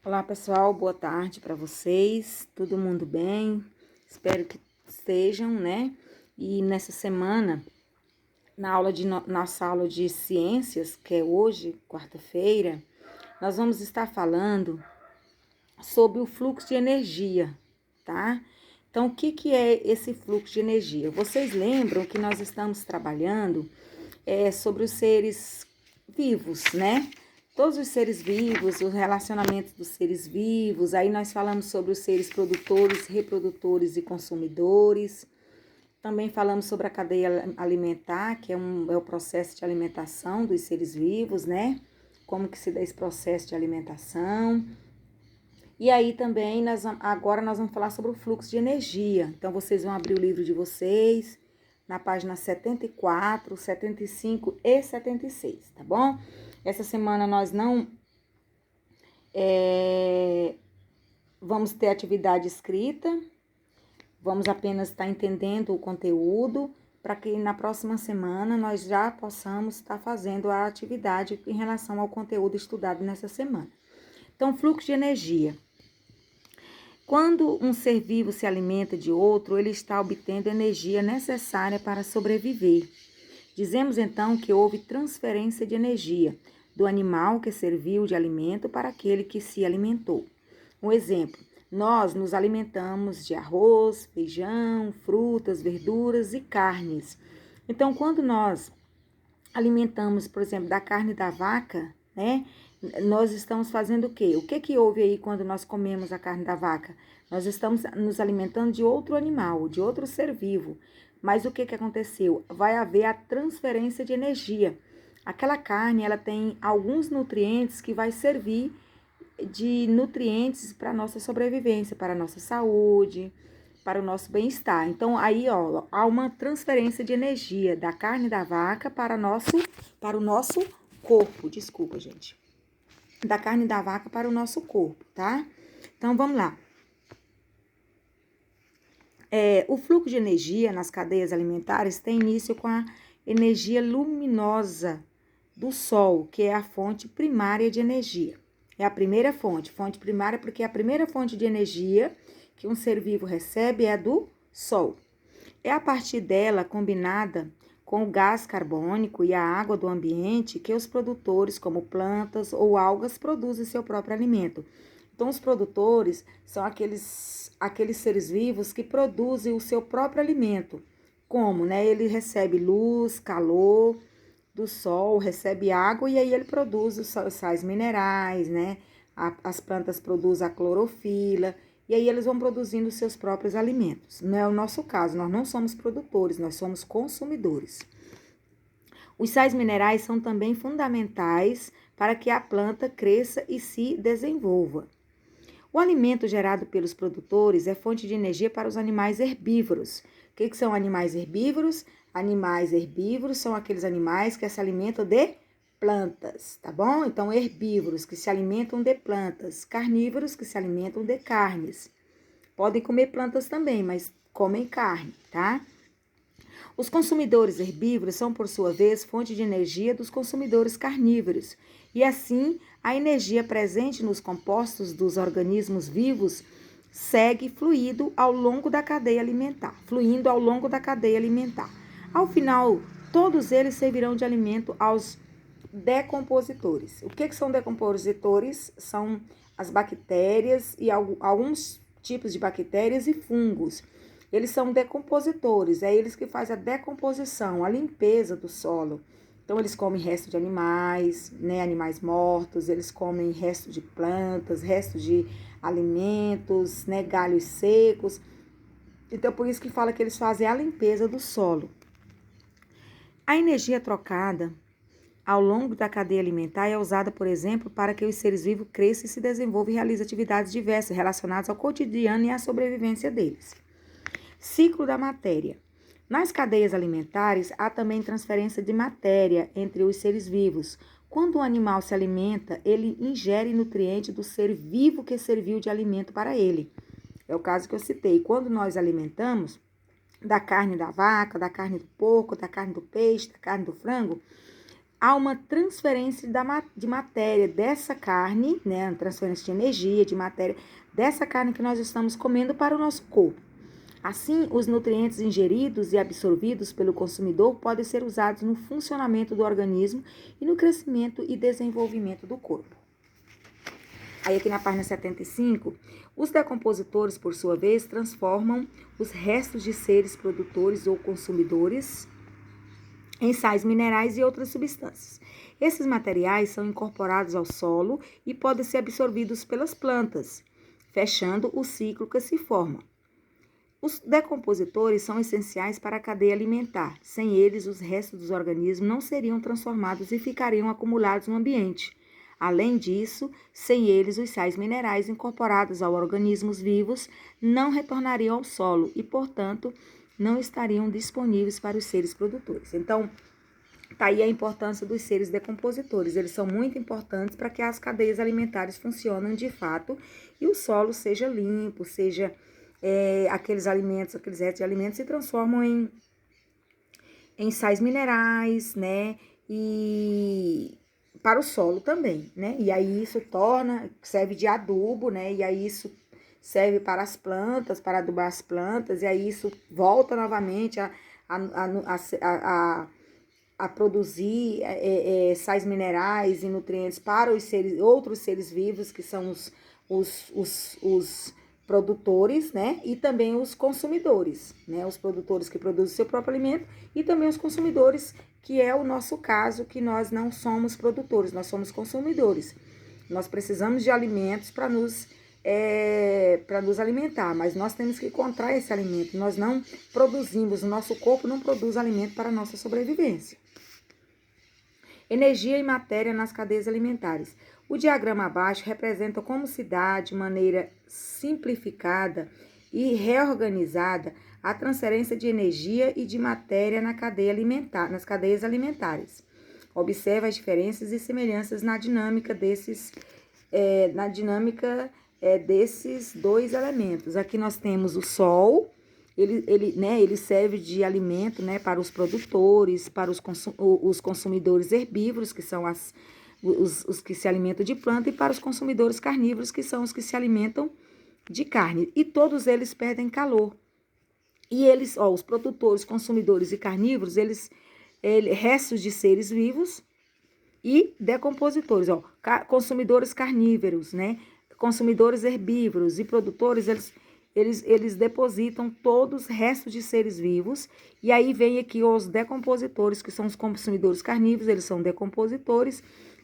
Olá pessoal, boa tarde para vocês, todo mundo bem? Espero que estejam, né? E nessa semana, nossa aula de ciências, que é hoje, quarta-feira, nós vamos estar falando sobre o fluxo de energia, tá? Então, o que é esse fluxo de energia? Vocês lembram que nós estamos trabalhando sobre os seres vivos, né? Todos os seres vivos, os relacionamentos dos seres vivos. Aí nós falamos sobre os seres produtores, reprodutores e consumidores. Também falamos sobre a cadeia alimentar, que é o processo de alimentação dos seres vivos, né? Como que se dá esse processo de alimentação. E aí também, agora nós vamos falar sobre o fluxo de energia. Então, vocês vão abrir o livro de vocês na página 74, 75 e 76, tá bom? Essa semana nós não vamos ter atividade escrita, vamos apenas estar entendendo o conteúdo, para que na próxima semana nós já possamos estar fazendo a atividade em relação ao conteúdo estudado nessa semana. Então, fluxo de energia. Quando um ser vivo se alimenta de outro, ele está obtendo energia necessária para sobreviver. Dizemos então que houve transferência de energia do animal que serviu de alimento para aquele que se alimentou. Um exemplo, nós nos alimentamos de arroz, feijão, frutas, verduras e carnes. Então, quando nós alimentamos, por exemplo, da carne da vaca, né? Nós estamos fazendo o quê? O que houve aí quando nós comemos a carne da vaca? Nós estamos nos alimentando de outro animal, de outro ser vivo. Mas o que aconteceu? Vai haver a transferência de energia. Aquela carne, ela tem alguns nutrientes que vai servir de nutrientes para a nossa sobrevivência, para a nossa saúde, para o nosso bem-estar. Então, aí, ó, há uma transferência de energia da carne da vaca para o nosso corpo. Desculpa, gente. Da carne da vaca para o nosso corpo, tá? Então, vamos lá. O fluxo de energia nas cadeias alimentares tem início com a energia luminosa do Sol, que é a fonte primária de energia. É a primeira fonte primária, porque a primeira fonte de energia que um ser vivo recebe é a do Sol. É a partir dela, combinada com o gás carbônico e a água do ambiente, que os produtores, como plantas ou algas, produzem seu próprio alimento. Então, os produtores são aqueles seres vivos que produzem o seu próprio alimento. Como, né? Ele recebe luz, calor do sol, recebe água e aí ele produz os sais minerais, né? As plantas produzem a clorofila e aí eles vão produzindo os seus próprios alimentos. Não é o nosso caso, nós não somos produtores, nós somos consumidores. Os sais minerais são também fundamentais para que a planta cresça e se desenvolva. O alimento gerado pelos produtores é fonte de energia para os animais herbívoros. O que são animais herbívoros? Animais herbívoros são aqueles animais que se alimentam de plantas, tá bom? Então, herbívoros que se alimentam de plantas, carnívoros que se alimentam de carnes. Podem comer plantas também, mas comem carne, tá? Os consumidores herbívoros são, por sua vez, fonte de energia dos consumidores carnívoros. E assim, a energia presente nos compostos dos organismos vivos segue fluindo ao longo da cadeia alimentar. Ao final, todos eles servirão de alimento aos decompositores. O que são decompositores? São as bactérias e alguns tipos de bactérias e fungos. Eles são decompositores, é eles que fazem a decomposição, a limpeza do solo. Então, eles comem resto de animais, né, animais mortos, eles comem resto de plantas, resto de alimentos, né, galhos secos. Então, por isso que fala que eles fazem a limpeza do solo. A energia trocada ao longo da cadeia alimentar é usada, por exemplo, para que os seres vivos cresçam e se desenvolvam e realizem atividades diversas relacionadas ao cotidiano e à sobrevivência deles. Ciclo da matéria. Nas cadeias alimentares, há também transferência de matéria entre os seres vivos. Quando um animal se alimenta, ele ingere nutrientes do ser vivo que serviu de alimento para ele. É o caso que eu citei. Quando nós alimentamos da carne da vaca, da carne do porco, da carne do peixe, da carne do frango, há uma transferência de matéria dessa carne, né, uma transferência de energia, de matéria dessa carne que nós estamos comendo para o nosso corpo. Assim, os nutrientes ingeridos e absorvidos pelo consumidor podem ser usados no funcionamento do organismo e no crescimento e desenvolvimento do corpo. Aí aqui na página 75, os decompositores, por sua vez, transformam os restos de seres produtores ou consumidores em sais minerais e outras substâncias. Esses materiais são incorporados ao solo e podem ser absorvidos pelas plantas, fechando o ciclo que se forma. Os decompositores são essenciais para a cadeia alimentar. Sem eles, os restos dos organismos não seriam transformados e ficariam acumulados no ambiente. Além disso, sem eles, os sais minerais incorporados aos organismos vivos não retornariam ao solo e, portanto, não estariam disponíveis para os seres produtores. Então, tá aí a importância dos seres decompositores. Eles são muito importantes para que as cadeias alimentares funcionem de fato e o solo seja limpo, seja aqueles restos de alimentos se transformam em sais minerais, né? E para o solo também, né? E aí isso serve de adubo, né? E aí isso serve para as plantas, para adubar as plantas, e aí isso volta novamente a produzir sais minerais e nutrientes para outros seres vivos, que são os produtores, né? E também os consumidores, né? Os produtores que produzem o seu próprio alimento e também os consumidores, que é o nosso caso, que nós não somos produtores, nós somos consumidores. Nós precisamos de alimentos para nos alimentar, mas nós temos que encontrar esse alimento. Nós não produzimos, o nosso corpo não produz alimento para a nossa sobrevivência. Energia e matéria nas cadeias alimentares. O diagrama abaixo representa como se dá, de maneira simplificada e reorganizada, a transferência de energia e de matéria nas cadeias alimentares. Observe as diferenças e semelhanças na dinâmica desses dois elementos. Aqui nós temos o sol, ele serve de alimento, né, para os produtores, para os consumidores herbívoros, que são os que se alimentam de planta, e para os consumidores carnívoros, que são os que se alimentam de carne. E todos eles perdem calor. E os produtores, consumidores e carnívoros, restos de seres vivos e decompositores, consumidores carnívoros, né? Consumidores herbívoros e produtores, eles depositam todos os restos de seres vivos, e aí vem aqui os decompositores, que são os consumidores carnívoros, eles são decompositores,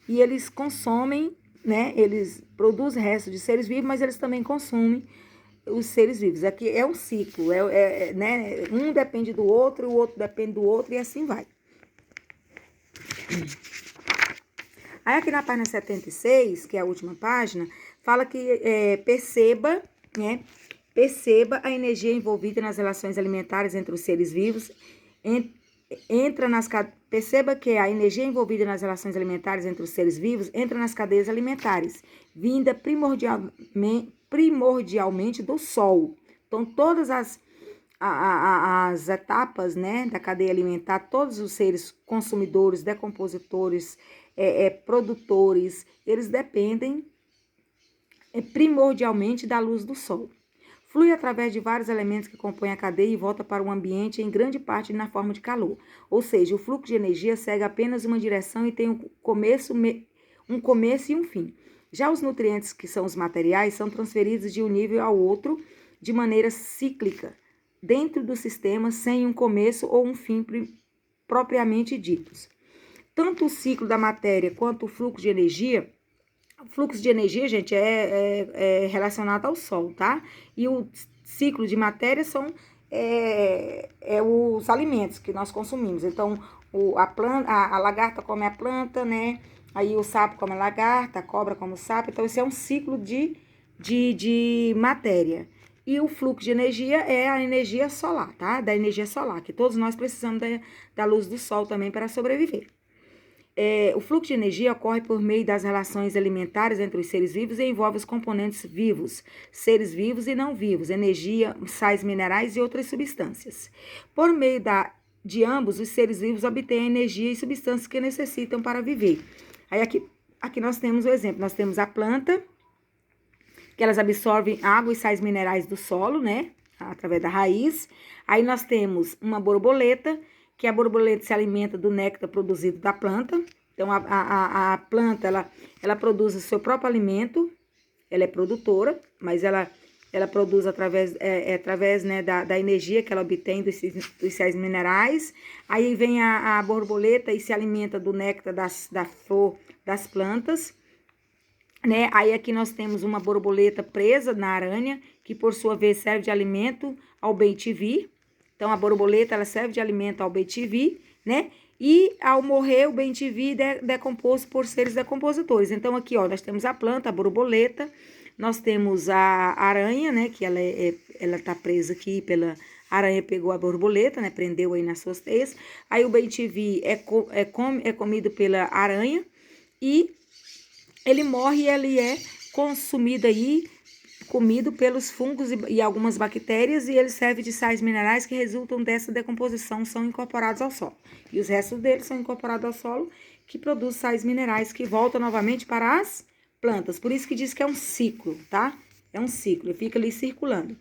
e eles consomem, né? Eles produzem restos de seres vivos, mas eles também consomem os seres vivos. Aqui é um ciclo, né? Um depende do outro, o outro depende do outro, e assim vai. Aí aqui na página 76, que é a última página, fala que perceba a energia envolvida nas relações alimentares entre os seres vivos. Perceba que a energia envolvida nas relações alimentares entre os seres vivos entra nas cadeias alimentares, vinda primordialmente do sol. Então, todas as etapas, né, da cadeia alimentar, todos os seres consumidores, decompositores, produtores, eles dependem primordialmente da luz do sol. Flui através de vários elementos que compõem a cadeia e volta para o ambiente em grande parte na forma de calor. Ou seja, o fluxo de energia segue apenas uma direção e tem um começo e um fim. Já os nutrientes, que são os materiais, são transferidos de um nível ao outro de maneira cíclica, dentro do sistema, sem um começo ou um fim propriamente ditos. Tanto o ciclo da matéria quanto o fluxo de energia, gente, é relacionado ao Sol, tá? E o ciclo de matéria são os alimentos que nós consumimos. Então, a lagarta come a planta, né? Aí o sapo come a lagarta, a cobra come o sapo. Então, esse é um ciclo de matéria. E o fluxo de energia é a energia solar, tá? Da energia solar, que todos nós precisamos da luz do sol também para sobreviver. O fluxo de energia ocorre por meio das relações alimentares entre os seres vivos e envolve os componentes vivos, seres vivos e não vivos, energia, sais minerais e outras substâncias. Por meio da de ambos, os seres vivos obtêm energia e substâncias que necessitam para viver. Aí aqui nós temos o exemplo, nós temos a planta, que elas absorvem água e sais minerais do solo, né, através da raiz. Aí nós temos uma borboleta, que a borboleta se alimenta do néctar produzido da planta. Então, a planta, ela produz o seu próprio alimento, ela é produtora, mas ela produz através né, da energia que ela obtém dos sais minerais. Aí vem a borboleta e se alimenta do néctar da flor das plantas. Né? Aí aqui nós temos uma borboleta presa na aranha, que por sua vez serve de alimento ao bem-te-vi. Então, a borboleta, ela serve de alimento ao bem-te-vi, né? E ao morrer, o bem-te-vi é decomposto por seres decompositores. Então, aqui, ó, nós temos a planta, a borboleta, nós temos a aranha, né? Que ela tá presa aqui pela... A aranha pegou a borboleta, né? Prendeu aí nas suas teias. Aí o bem-te-vi é comido pela aranha e ele morre e ele é consumido aí, comido pelos fungos e algumas bactérias, e ele serve de sais minerais que resultam dessa decomposição, são incorporados ao solo. E os restos deles são incorporados ao solo, que produz sais minerais que voltam novamente para as plantas. Por isso que diz que é um ciclo, tá? É um ciclo, fica ali circulando.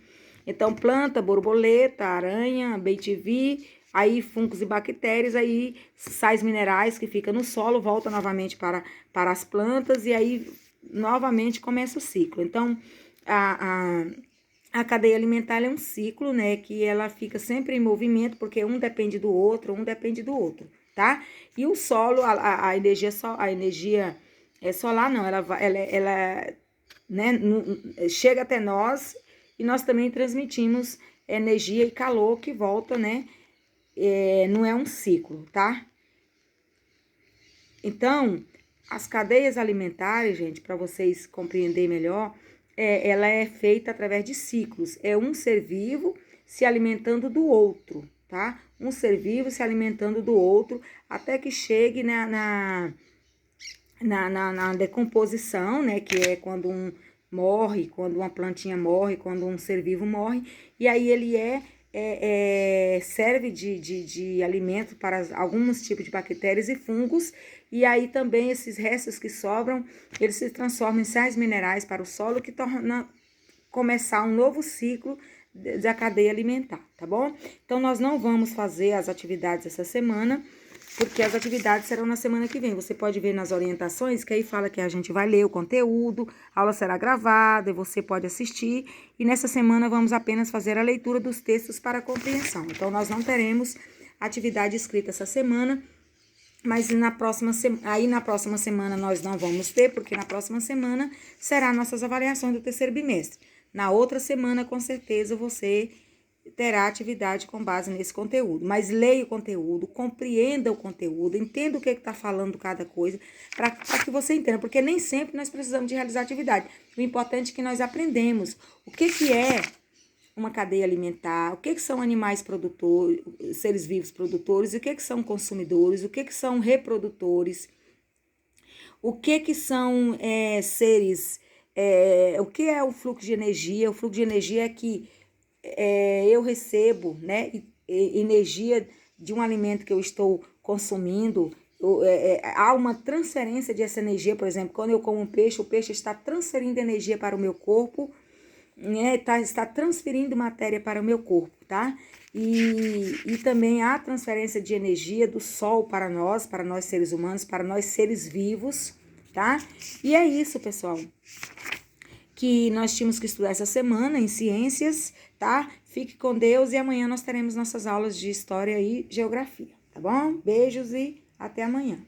Então, planta, borboleta, aranha, bem-te-vi, aí fungos e bactérias, aí sais minerais que ficam no solo, voltam novamente para as plantas, e aí novamente começa o ciclo. Então, a cadeia alimentar é um ciclo, né, que ela fica sempre em movimento, porque um depende do outro, tá? E o solo, a energia solar, não, ela né, chega até nós e nós também transmitimos energia e calor que volta, né, não é um ciclo, tá? Então, as cadeias alimentares, gente, para vocês compreenderem melhor, ela é feita através de ciclos. É um ser vivo se alimentando do outro, tá? Um ser vivo se alimentando do outro até que chegue na decomposição, né? Que é quando um morre, quando uma plantinha morre, quando um ser vivo morre. E aí ele serve de alimento para alguns tipos de bactérias e fungos, e aí também esses restos que sobram, eles se transformam em sais minerais para o solo, que torna começar um novo ciclo da cadeia alimentar, tá bom? Então, nós não vamos fazer as atividades essa semana, porque as atividades serão na semana que vem. Você pode ver nas orientações que aí fala que a gente vai ler o conteúdo, a aula será gravada, você pode assistir, e nessa semana vamos apenas fazer a leitura dos textos para compreensão. Então, nós não teremos atividade escrita essa semana, mas na próxima semana nós não vamos ter, porque na próxima semana será nossas avaliações do terceiro bimestre. Na outra semana, com certeza, você terá atividade com base nesse conteúdo. Mas leia o conteúdo, compreenda o conteúdo, entenda o que está falando cada coisa, para que você entenda, porque nem sempre nós precisamos de realizar atividade. O importante é que nós aprendemos o que é uma cadeia alimentar, o que são animais produtores, seres vivos produtores, o que são consumidores, o que são reprodutores, o que são seres, o que é o fluxo de energia. O fluxo de energia é que eu recebo, né, energia de um alimento que eu estou consumindo. Há uma transferência dessa energia, por exemplo, quando eu como um peixe, o peixe está transferindo energia para o meu corpo, né, está transferindo matéria para o meu corpo, tá? E também há transferência de energia do sol para nós seres humanos, para nós seres vivos, tá? E é isso, pessoal, que nós tínhamos que estudar essa semana em ciências, tá? Fique com Deus e amanhã nós teremos nossas aulas de história e geografia, tá bom? Beijos e até amanhã.